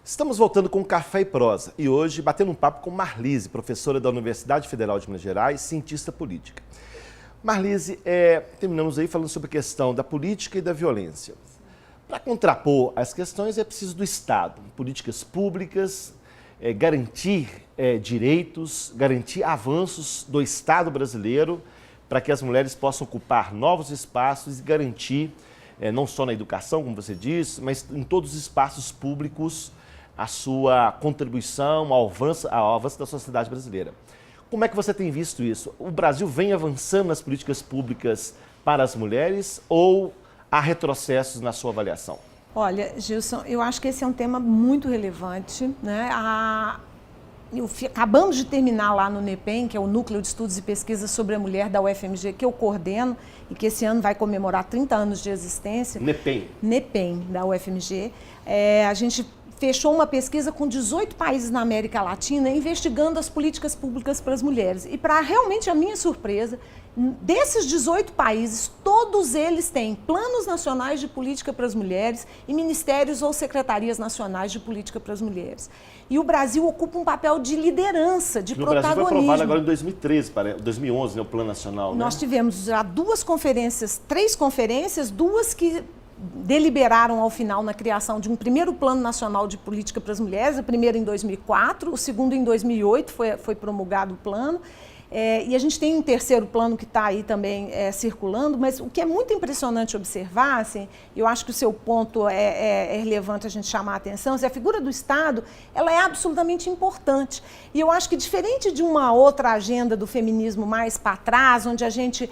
Estamos voltando com Café e Prosa e hoje batendo um papo com Marlise, professora da Universidade Federal de Minas Gerais, cientista política. Marlise, terminamos aí falando sobre a questão da política e da violência. Para contrapor as questões é preciso do Estado, políticas públicas, garantir direitos, garantir avanços do Estado brasileiro para que as mulheres possam ocupar novos espaços e garantir, não só na educação, como você disse, mas em todos os espaços públicos, a sua contribuição ao avanço da sociedade brasileira. Como é que você tem visto isso? O Brasil vem avançando nas políticas públicas para as mulheres ou há retrocessos na sua avaliação? Olha, Gilson, eu acho que esse é um tema muito relevante, né? Acabamos de terminar lá no NEPEM, que é o Núcleo de Estudos e Pesquisas sobre a Mulher da UFMG, que eu coordeno e que esse ano vai comemorar 30 anos de existência. NEPEM? NEPEM, da UFMG. A gente fechou uma pesquisa com 18 países na América Latina investigando as políticas públicas para as mulheres. E para realmente a minha surpresa, desses 18 países, todos eles têm planos nacionais de política para as mulheres e ministérios ou secretarias nacionais de política para as mulheres. E o Brasil ocupa um papel de liderança, de protagonismo. O Brasil foi aprovado agora em 2013, 2011, né, o Plano Nacional. Nós né? tivemos já três conferências, duas que deliberaram ao final na criação de um primeiro Plano Nacional de Política para as Mulheres, a primeira em 2004, o segundo em 2008 foi promulgado o plano. E a gente tem um terceiro plano que está aí também circulando, mas o que é muito impressionante observar, assim, eu acho que o seu ponto é relevante a gente chamar a atenção, a figura do Estado, ela é absolutamente importante. E eu acho que diferente de uma outra agenda do feminismo mais para trás, onde a gente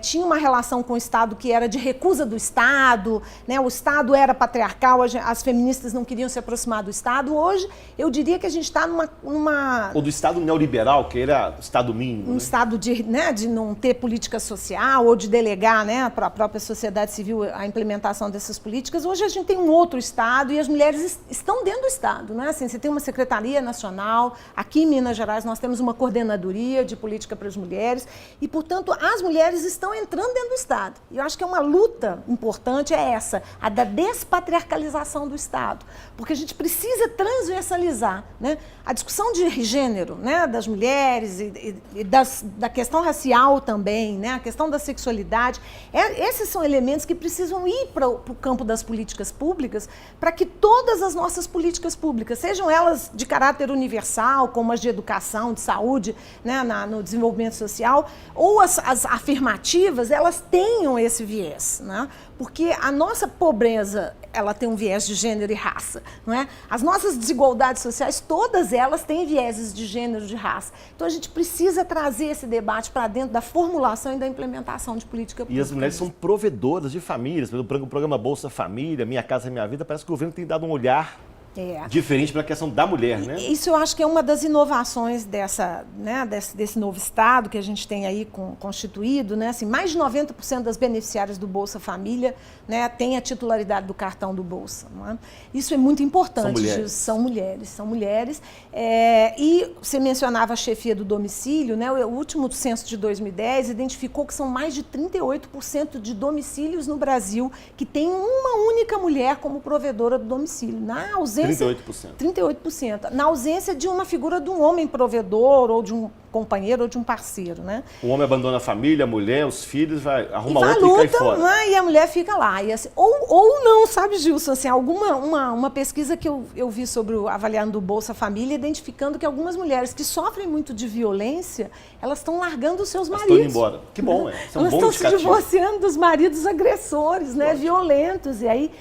tinha uma relação com o Estado que era de recusa do Estado, né, o Estado era patriarcal, as feministas não queriam se aproximar do Estado, hoje eu diria que a gente está numa... Ou do Estado neoliberal, que era Estado mínimo. Um estado de não ter política social ou de delegar, né, para a própria sociedade civil a implementação dessas políticas. Hoje a gente tem um outro Estado e as mulheres estão dentro do Estado. Né? Assim, você tem uma Secretaria Nacional, aqui em Minas Gerais nós temos uma coordenadoria de política para as mulheres e, portanto, as mulheres estão entrando dentro do Estado. E eu acho que é uma luta importante, essa, a da despatriarcalização do Estado, porque a gente precisa transversalizar, né, a discussão de gênero, né, das mulheres e da questão racial também, né? A questão da sexualidade. Esses são elementos que precisam ir para o campo das políticas públicas para que todas as nossas políticas públicas, sejam elas de caráter universal, como as de educação, de saúde, né? No desenvolvimento social, ou as afirmativas, elas tenham esse viés, né? Porque a nossa pobreza, ela tem um viés de gênero e raça, não é? As nossas desigualdades sociais, todas elas têm vieses de gênero e de raça. Então a gente precisa trazer esse debate para dentro da formulação e da implementação de política pública. E as mulheres são provedoras de famílias, pelo programa Bolsa Família, Minha Casa Minha Vida, parece que o governo tem dado um olhar diferente para a questão da mulher, né? Isso eu acho que é uma das inovações desse novo Estado que a gente tem aí constituído, né? Assim, mais de 90% das beneficiárias do Bolsa Família, né, tem a titularidade do cartão do Bolsa. Não é? Isso é muito importante. São mulheres. E você mencionava a chefia do domicílio, né? O último censo de 2010 identificou que são mais de 38% de domicílios no Brasil que tem uma única mulher como provedora do domicílio. Na ausência 38%. Na ausência de uma figura de um homem provedor ou de um companheiro ou de um parceiro, né? O homem abandona a família, a mulher, os filhos, arruma outro e cai fora. Né? E a mulher fica lá. E assim, ou não, sabe, Gilson? Assim, uma pesquisa que eu vi sobre avaliando o Bolsa Família, identificando que algumas mulheres que sofrem muito de violência, elas estão largando os seus maridos. Estão indo embora. Que bom, Isso é um bom indicativo. Elas estão se divorciando dos maridos agressores, né? Violentos. E aí,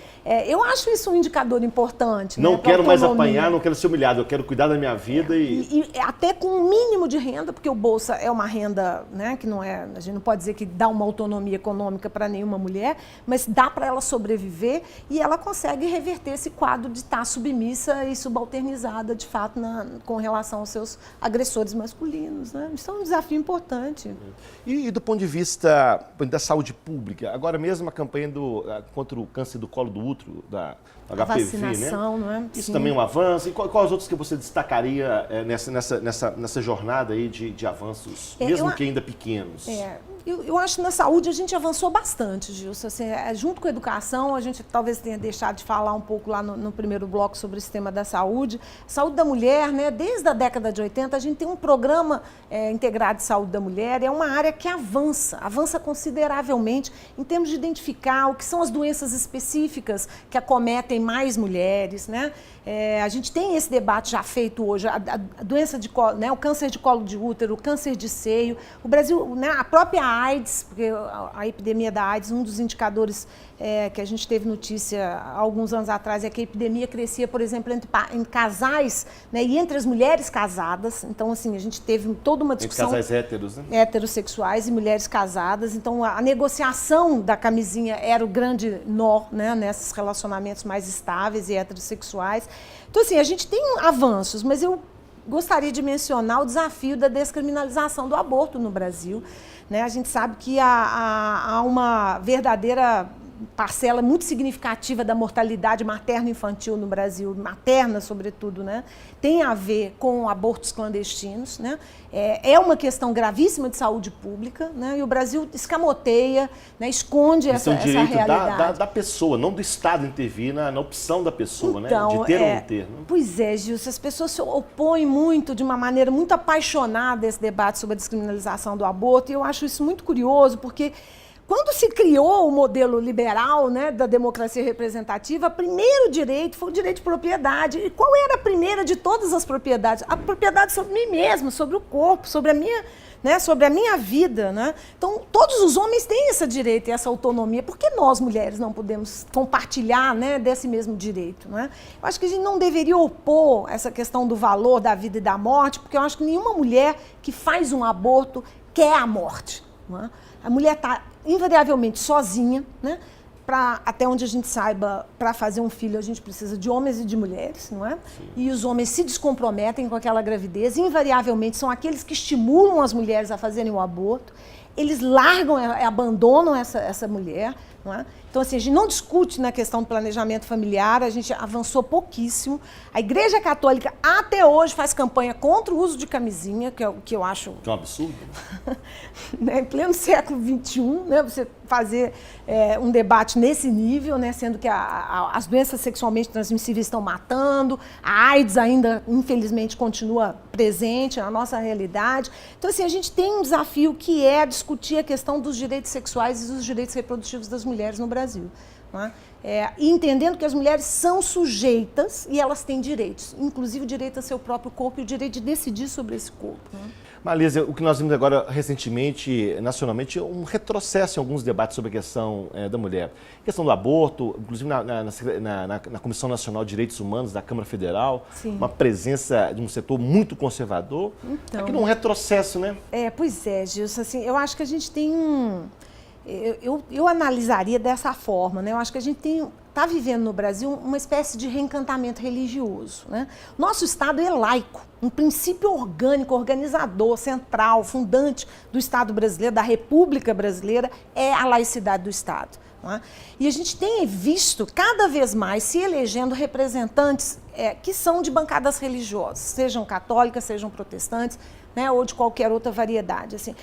eu acho isso um indicador importante. Não né? quero mais apanhar, não quero ser humilhado, eu quero cuidar da minha vida e até com um mínimo de renda, porque o Bolsa é uma renda, né, que não é, a gente não pode dizer que dá uma autonomia econômica para nenhuma mulher, mas dá para ela sobreviver e ela consegue reverter esse quadro de estar submissa e subalternizada, de fato, com relação aos seus agressores masculinos. Né? Isso é um desafio importante. E do ponto de vista da saúde pública, agora mesmo a campanha contra o câncer do colo do útero, da HPV, vacinação, né? Não é? Isso também é um avanço. E quais os outros que você destacaria nessa jornada aí de avanços, mesmo que ainda pequenos? Eu acho que na saúde a gente avançou bastante, Gilson. Assim, junto com a educação, a gente talvez tenha deixado de falar um pouco lá no primeiro bloco sobre o sistema da saúde. Saúde da mulher, né? Desde a década de 80, a gente tem um programa integrado de saúde da mulher. É uma área que avança consideravelmente em termos de identificar o que são as doenças específicas que acometem mais mulheres, né? A gente tem esse debate já feito hoje, a doença de colo, né? O câncer de colo de útero, o câncer de seio. O Brasil, né? A própria AIDS, porque a epidemia da AIDS, um dos indicadores que a gente teve notícia há alguns anos atrás é que a epidemia crescia, por exemplo, entre casais, né? E entre as mulheres casadas. Então, assim, a gente teve toda uma discussão... Entre casais héteros, né? Heterossexuais e mulheres casadas. Então, a negociação da camisinha era o grande nó, né? Nesses relacionamentos mais estáveis e heterossexuais. Então, assim, a gente tem avanços, mas eu gostaria de mencionar o desafio da descriminalização do aborto no Brasil. Né? A gente sabe que há uma verdadeira parcela muito significativa da mortalidade materno-infantil no Brasil, materna sobretudo, né? Tem a ver com abortos clandestinos, né? É uma questão gravíssima de saúde pública, né? E o Brasil escamoteia, né? Esconde essa realidade. Da pessoa, não do Estado intervir na opção da pessoa, então, né? De ter ou não ter. Né? Pois é, Gilson, as pessoas se opõem muito, de uma maneira muito apaixonada, a esse debate sobre a descriminalização do aborto, e eu acho isso muito curioso, porque quando se criou o modelo liberal, né, da democracia representativa, o primeiro direito foi o direito de propriedade. E qual era a primeira de todas as propriedades? A propriedade sobre mim mesmo, sobre o corpo, sobre a minha vida. Né? Então, todos os homens têm esse direito e essa autonomia. Por que nós, mulheres, não podemos compartilhar, né, desse mesmo direito? Né? Eu acho que a gente não deveria opor essa questão do valor da vida e da morte, porque eu acho que nenhuma mulher que faz um aborto quer a morte. Não é? A mulher está invariavelmente sozinha, né? Até onde a gente saiba, para fazer um filho a gente precisa de homens e de mulheres, não é? Sim. E os homens se descomprometem com aquela gravidez, invariavelmente são aqueles que estimulam as mulheres a fazerem o aborto, eles largam, abandonam essa mulher, não é? Então, assim, a gente não discute na questão do planejamento familiar, a gente avançou pouquíssimo. A Igreja Católica, até hoje, faz campanha contra o uso de camisinha, que é o que eu acho... Que é um absurdo. Né, em pleno século XXI, né, você fazer um debate nesse nível, né, sendo que as doenças sexualmente transmissíveis estão matando, a AIDS ainda, infelizmente, continua presente na nossa realidade. Então, assim, a gente tem um desafio que é discutir a questão dos direitos sexuais e dos direitos reprodutivos das mulheres no Brasil. Não é? E entendendo que as mulheres são sujeitas e elas têm direitos, inclusive o direito a seu próprio corpo e o direito de decidir sobre esse corpo. Não é? Marlise, o que nós vimos agora recentemente, nacionalmente, um retrocesso em alguns debates sobre a questão da mulher. A questão do aborto, inclusive na Comissão Nacional de Direitos Humanos da Câmara Federal, sim, uma presença de um setor muito conservador. Então, aqui num retrocesso, né? Pois é, Gilson, assim, eu acho que a gente tem Eu analisaria dessa forma, né? Eu acho que a gente está vivendo no Brasil uma espécie de reencantamento religioso. Né? Nosso Estado é laico, um princípio orgânico, organizador, central, fundante do Estado brasileiro, da República Brasileira, é a laicidade do Estado. Não é? E a gente tem visto cada vez mais se elegendo representantes que são de bancadas religiosas, sejam católicas, sejam protestantes, né, ou de qualquer outra variedade. Assim.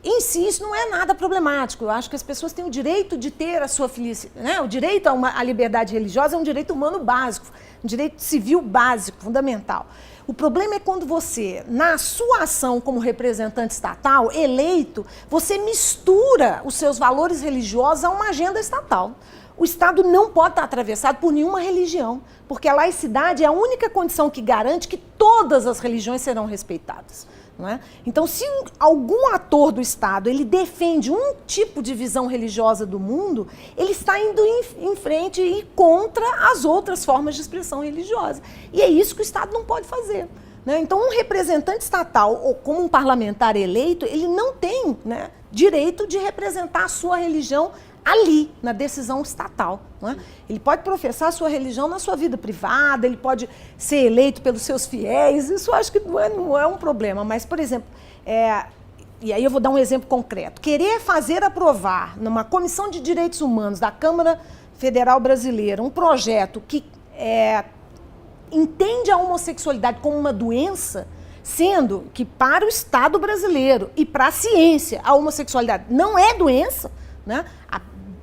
Em si, isso não é nada problemático. Eu acho que as pessoas têm o direito de ter a sua felicidade. Né? O direito à liberdade religiosa é um direito humano básico, um direito civil básico, fundamental. O problema é quando você, na sua ação como representante estatal, eleito, você mistura os seus valores religiosos a uma agenda estatal. O Estado não pode estar atravessado por nenhuma religião, porque a laicidade é a única condição que garante que todas as religiões serão respeitadas. Não é? Então, se algum ator do Estado ele defende um tipo de visão religiosa do mundo, ele está indo em frente e contra as outras formas de expressão religiosa. E é isso que o Estado não pode fazer. Né? Então, um representante estatal, ou como um parlamentar eleito, ele não tem, né, direito de representar a sua religião ali, na decisão estatal. Não é? Ele pode professar a sua religião na sua vida privada, ele pode ser eleito pelos seus fiéis, isso eu acho que não é um problema. Mas, por exemplo, e aí eu vou dar um exemplo concreto, querer fazer aprovar numa Comissão de Direitos Humanos da Câmara Federal Brasileira um projeto que entende a homossexualidade como uma doença, Sendo que para o Estado brasileiro e para a ciência, a homossexualidade não é doença, né?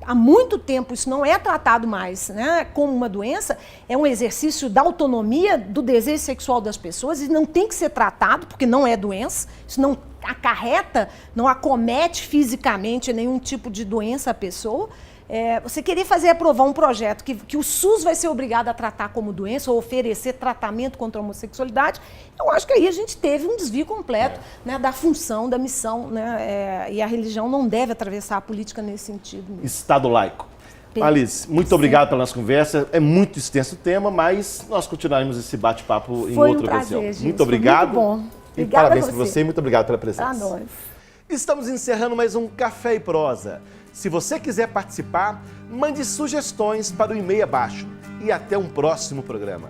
Há muito tempo isso não é tratado mais, né, como uma doença, é um exercício da autonomia do desejo sexual das pessoas e não tem que ser tratado, porque não é doença, isso não acarreta, não acomete fisicamente nenhum tipo de doença à pessoa. Você querer aprovar um projeto que o SUS vai ser obrigado a tratar como doença ou oferecer tratamento contra a homossexualidade, eu acho que aí a gente teve um desvio completo, né, da função, da missão, né, e a religião não deve atravessar a política nesse sentido. Estado laico. Marlise, muito obrigado pela nossa conversa. É muito extenso o tema, mas nós continuaremos esse bate-papo em outra ocasião. Gente. Muito obrigado. Foi muito bom. E parabéns para você e muito obrigado pela presença. Pra nós. Estamos encerrando mais um Café e Prosa. Se você quiser participar, mande sugestões para o e-mail abaixo. E até um próximo programa.